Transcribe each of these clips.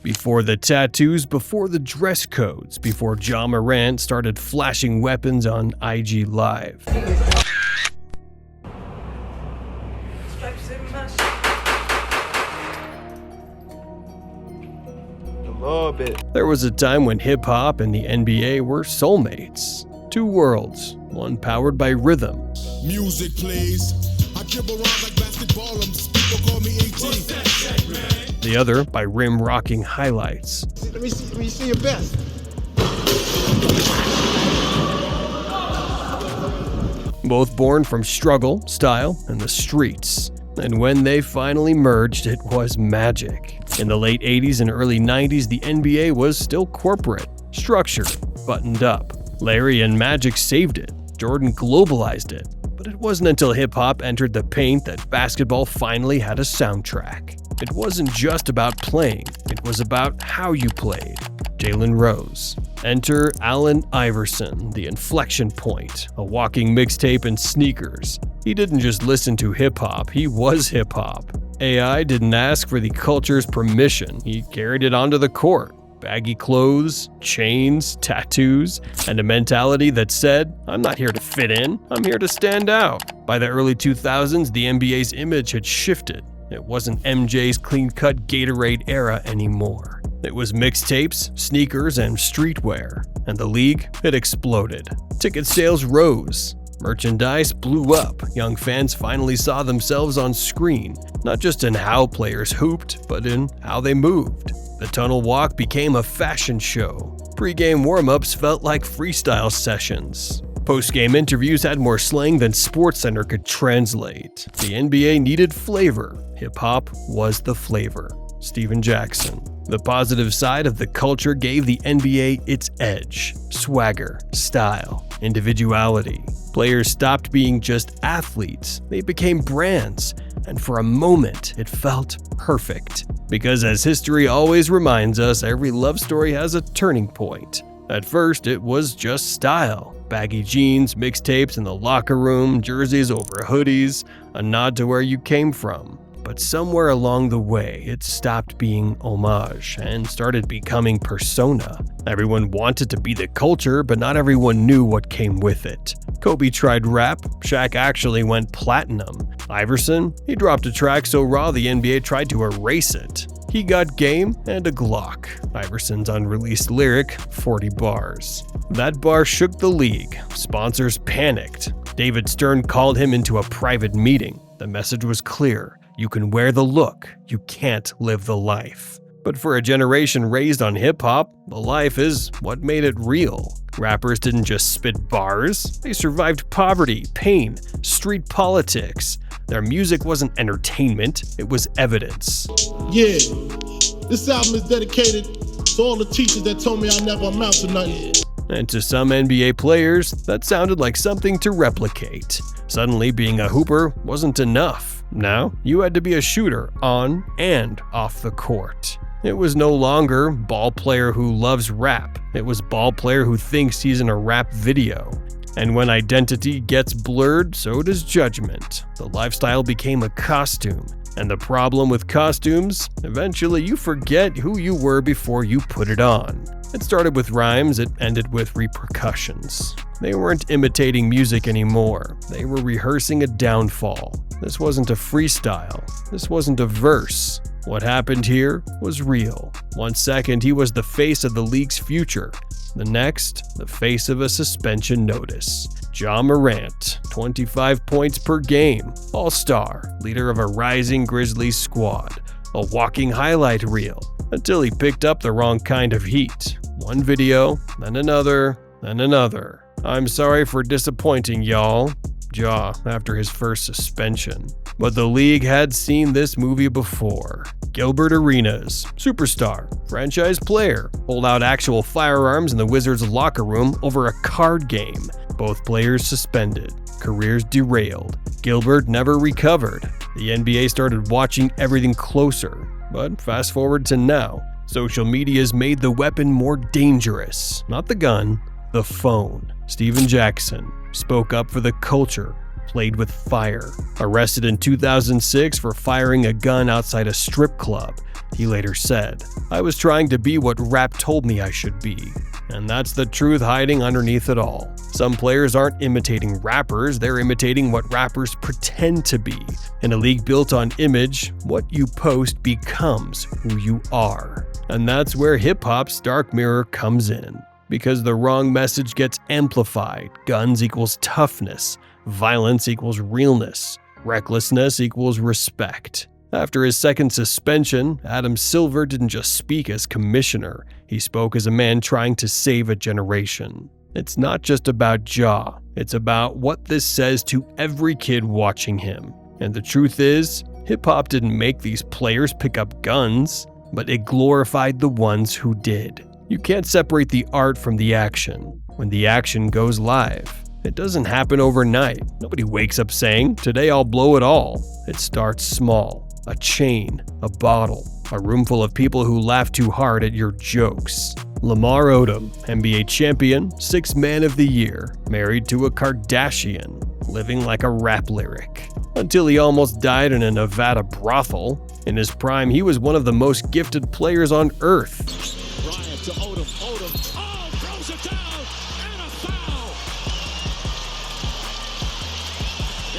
Before the tattoos, before the dress codes, before Ja Morant started flashing weapons on IG Live. There was a time when hip-hop and the NBA were soulmates. Two worlds, one powered by rhythm. Music plays. I dribble around like basketball. People call me 18. The other by rim-rocking highlights. Let me see your best. Both born from struggle, style, and the streets. And when they finally merged, it was magic. In the late 80s and early 90s, the NBA was still corporate, structured, buttoned up. Larry and Magic saved it. Jordan globalized it. But it wasn't until hip-hop entered the paint that basketball finally had a soundtrack. It wasn't just about playing, it was about how you played. Jalen Rose. Enter Allen Iverson, the inflection point, a walking mixtape and sneakers. He didn't just listen to hip-hop, he was hip-hop. AI didn't ask for the culture's permission, he carried it onto the court. Baggy clothes, chains, tattoos, and a mentality that said, I'm not here to fit in, I'm here to stand out. By the early 2000s, the NBA's image had shifted. It wasn't MJ's clean-cut Gatorade era anymore. It was mixtapes, sneakers, and streetwear. And the league had exploded. Ticket sales rose. Merchandise blew up. Young fans finally saw themselves on screen, not just in how players hooped, but in how they moved. The tunnel walk became a fashion show. Pre-game warm-ups felt like freestyle sessions. Post-game interviews had more slang than SportsCenter could translate. The NBA needed flavor. Hip-hop was the flavor. Steven Jackson. The positive side of the culture gave the NBA its edge. Swagger, style, individuality. Players stopped being just athletes. They became brands. And for a moment, it felt perfect. Because as history always reminds us, every love story has a turning point. At first, it was just style. Baggy jeans, mixtapes in the locker room, jerseys over hoodies, a nod to where you came from. But somewhere along the way, it stopped being homage and started becoming persona. Everyone wanted to be the culture, but not everyone knew what came with it. Kobe tried rap, Shaq actually went platinum. Iverson, he dropped a track so raw the NBA tried to erase it. He got game and a Glock. Iverson's unreleased lyric, 40 bars. That bar shook the league. Sponsors panicked. David Stern called him into a private meeting. The message was clear. You can wear the look, you can't live the life. But for a generation raised on hip-hop, the life is what made it real. Rappers didn't just spit bars, they survived poverty, pain, street politics. Their music wasn't entertainment, it was evidence. Yeah, this album is dedicated to all the teachers that told me I never amount to nothing. And to some NBA players, that sounded like something to replicate. Suddenly, being a hooper wasn't enough. Now, you had to be a shooter on and off the court. It was no longer ball player who loves rap. It was ball player who thinks he's in a rap video. And when identity gets blurred, so does judgment. The lifestyle became a costume. And the problem with costumes, eventually you forget who you were before you put it on. It started with rhymes, it ended with repercussions. They weren't imitating music anymore. They were rehearsing a downfall. This wasn't a freestyle. This wasn't a verse. What happened here was real. 1 second, he was the face of the league's future. The next, the face of a suspension notice. Ja Morant, 25 points per game, all-star, leader of a rising Grizzlies squad, a walking highlight reel, until he picked up the wrong kind of heat. One video, then another, then another. I'm sorry for disappointing y'all. Ja after his first suspension. But the league had seen this movie before. Gilbert Arenas, superstar, franchise player, hold out actual firearms in the Wizards' locker room over a card game. Both players suspended, careers derailed. Gilbert never recovered. The NBA started watching everything closer. But fast forward to now, social media's made the weapon more dangerous. Not the gun, the phone. Steven Jackson spoke up for the culture, played with fire. Arrested in 2006 for firing a gun outside a strip club, He later said, "I was trying to be what rap told me I should be. And that's the truth hiding underneath it all. Some players aren't imitating rappers, they're imitating what rappers pretend to be. In a league built on image, what you post becomes who you are." And that's where hip-hop's dark mirror comes in. Because the wrong message gets amplified. Guns equals toughness. Violence equals realness. Recklessness equals respect. After his second suspension, Adam Silver didn't just speak as commissioner, he spoke as a man trying to save a generation. It's not just about Ja, it's about what this says to every kid watching him. And the truth is, hip-hop didn't make these players pick up guns, but it glorified the ones who did. You can't separate the art from the action. When the action goes live, it doesn't happen overnight. Nobody wakes up saying, "Today I'll blow it all." It starts small. A chain, a bottle, a room full of people who laugh too hard at your jokes. Lamar Odom, NBA champion, 6th man of the year, married to a Kardashian, living like a rap lyric. Until he almost died in a Nevada brothel. In his prime, he was one of the most gifted players on earth. Bryant to Odom, throws it down, and a foul!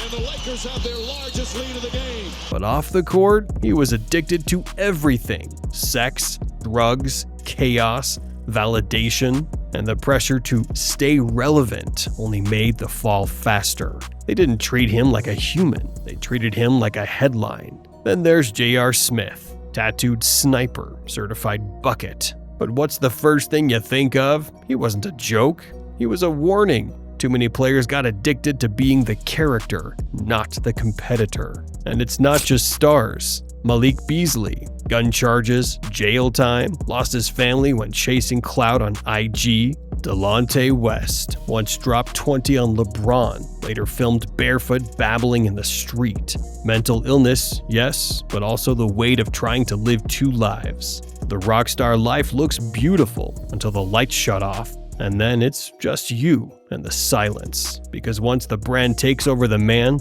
And the Lakers have their largest lead of the game. But off the court, he was addicted to everything: sex, drugs, chaos, validation, and the pressure to stay relevant only made the fall faster. They didn't treat him like a human, they treated him like a headline. Then there's J.R. Smith, tattooed sniper, certified bucket. But what's the first thing you think of? He wasn't a joke, he was a warning. Too many players got addicted to being the character, not the competitor. And it's not just stars. Malik Beasley, gun charges, jail time, lost his family when chasing clout on IG. Delonte West once dropped 20 on LeBron, later filmed barefoot babbling in the street. Mental illness, yes, but also the weight of trying to live two lives. The rockstar life looks beautiful until the lights shut off. And then it's just you and the silence. Because once the brand takes over the man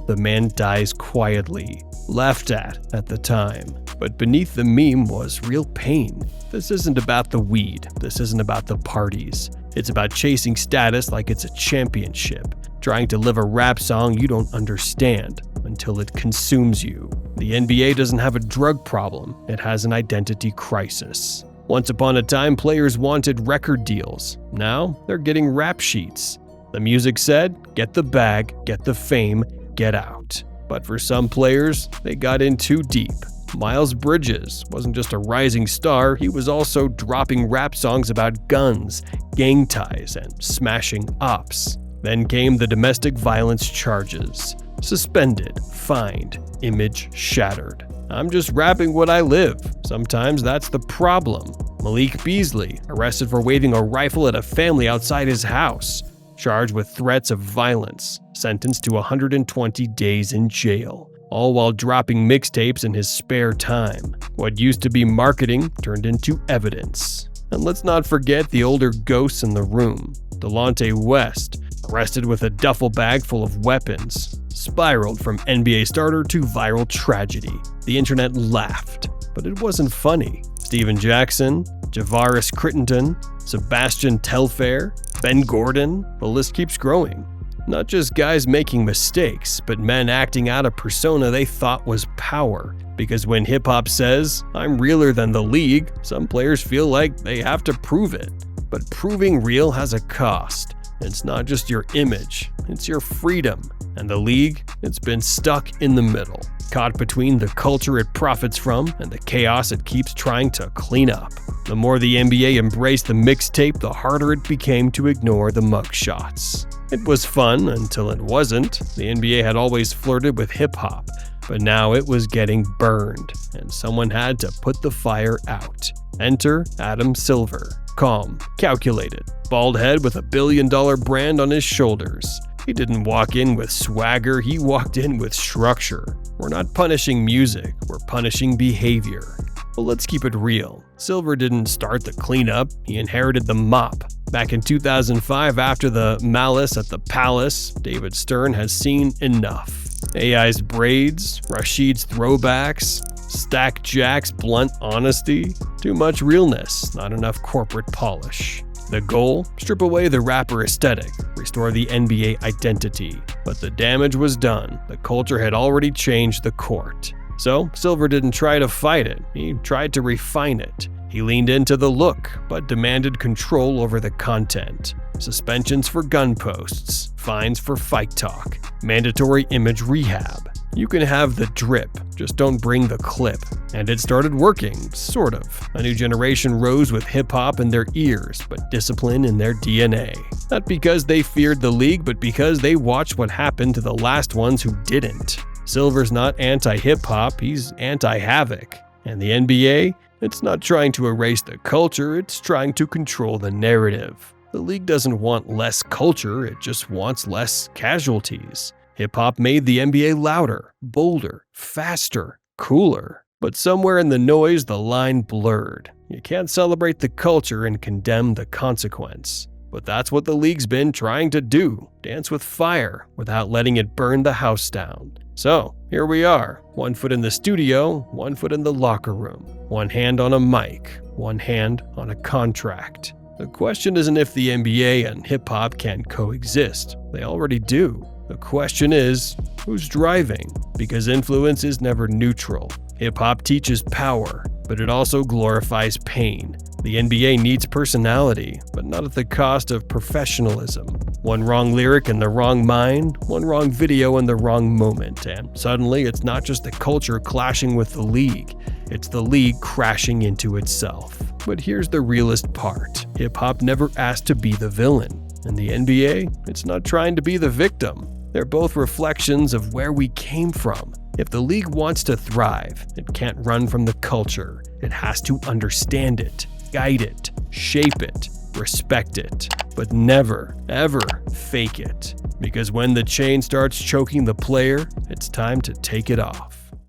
dies quietly. Laughed at the time. But beneath the meme was real pain. This isn't about the weed. This isn't about the parties. It's about chasing status like it's a championship. Trying to live a rap song you don't understand until it consumes you. The NBA doesn't have a drug problem. It has an identity crisis. Once upon a time, players wanted record deals. Now, they're getting rap sheets. The music said, get the bag, get the fame, get out. But for some players, they got in too deep. Miles Bridges wasn't just a rising star, he was also dropping rap songs about guns, gang ties, and smashing ops. Then came the domestic violence charges. Suspended, fined, image shattered. I'm just rapping what I live. Sometimes that's the problem. Malik Beasley, arrested for waving a rifle at a family outside his house. Charged with threats of violence. Sentenced to 120 days in jail. All while dropping mixtapes in his spare time. What used to be marketing turned into evidence. And let's not forget the older ghosts in the room. Delonte West, arrested with a duffel bag full of weapons. Spiraled from NBA starter to viral tragedy. The internet laughed, but it wasn't funny. Steven Jackson, Javaris Crittenton, Sebastian Telfair, Ben Gordon, the list keeps growing. Not just guys making mistakes, but men acting out a persona they thought was power. Because when hip-hop says, "I'm realer than the league," some players feel like they have to prove it. But proving real has a cost. It's not just your image, it's your freedom. And the league, it's been stuck in the middle, caught between the culture it profits from and the chaos it keeps trying to clean up. The more the NBA embraced the mixtape, the harder it became to ignore the mugshots. It was fun until it wasn't. The NBA had always flirted with hip-hop, but now it was getting burned, and someone had to put the fire out. Enter Adam Silver. Calm, calculated, bald head with $1 billion brand on his shoulders. He didn't walk in with swagger, he walked in with structure. We're not punishing music, we're punishing behavior. But let's keep it real. Silver didn't start the cleanup, he inherited the mop. Back in 2005, after the malice at the palace, David Stern has seen enough. AI's braids, Rashid's throwbacks, Stack Jack's blunt honesty? Too much realness, not enough corporate polish. The goal? Strip away the rapper aesthetic, restore the NBA identity. But the damage was done. The culture had already changed the court. So, Silver didn't try to fight it, he tried to refine it. He leaned into the look, but demanded control over the content. Suspensions for gun posts, fines for fight talk, mandatory image rehab. You can have the drip, just don't bring the clip. And it started working, sort of. A new generation rose with hip-hop in their ears, but discipline in their DNA. Not because they feared the league, but because they watched what happened to the last ones who didn't. Silver's not anti-hip-hop, he's anti-havoc. And the NBA? It's not trying to erase the culture, it's trying to control the narrative. The league doesn't want less culture, it just wants less casualties. Hip-hop made the NBA louder, bolder, faster, cooler. But somewhere in the noise, the line blurred. You can't celebrate the culture and condemn the consequence. But that's what the league's been trying to do, dance with fire without letting it burn the house down. So, here we are, 1 foot in the studio, 1 foot in the locker room, one hand on a mic, one hand on a contract. The question isn't if the NBA and hip-hop can coexist. They already do. The question is, who's driving? Because influence is never neutral. Hip-hop teaches power, but it also glorifies pain. The NBA needs personality, but not at the cost of professionalism. One wrong lyric in the wrong mind, one wrong video in the wrong moment, and suddenly it's not just the culture clashing with the league, it's the league crashing into itself. But here's the realest part. Hip-hop never asked to be the villain. And the NBA, it's not trying to be the victim. They're both reflections of where we came from. If the league wants to thrive, it can't run from the culture. It has to understand it, guide it, shape it, respect it, but never, ever fake it. Because when the chain starts choking the player, it's time to take it off.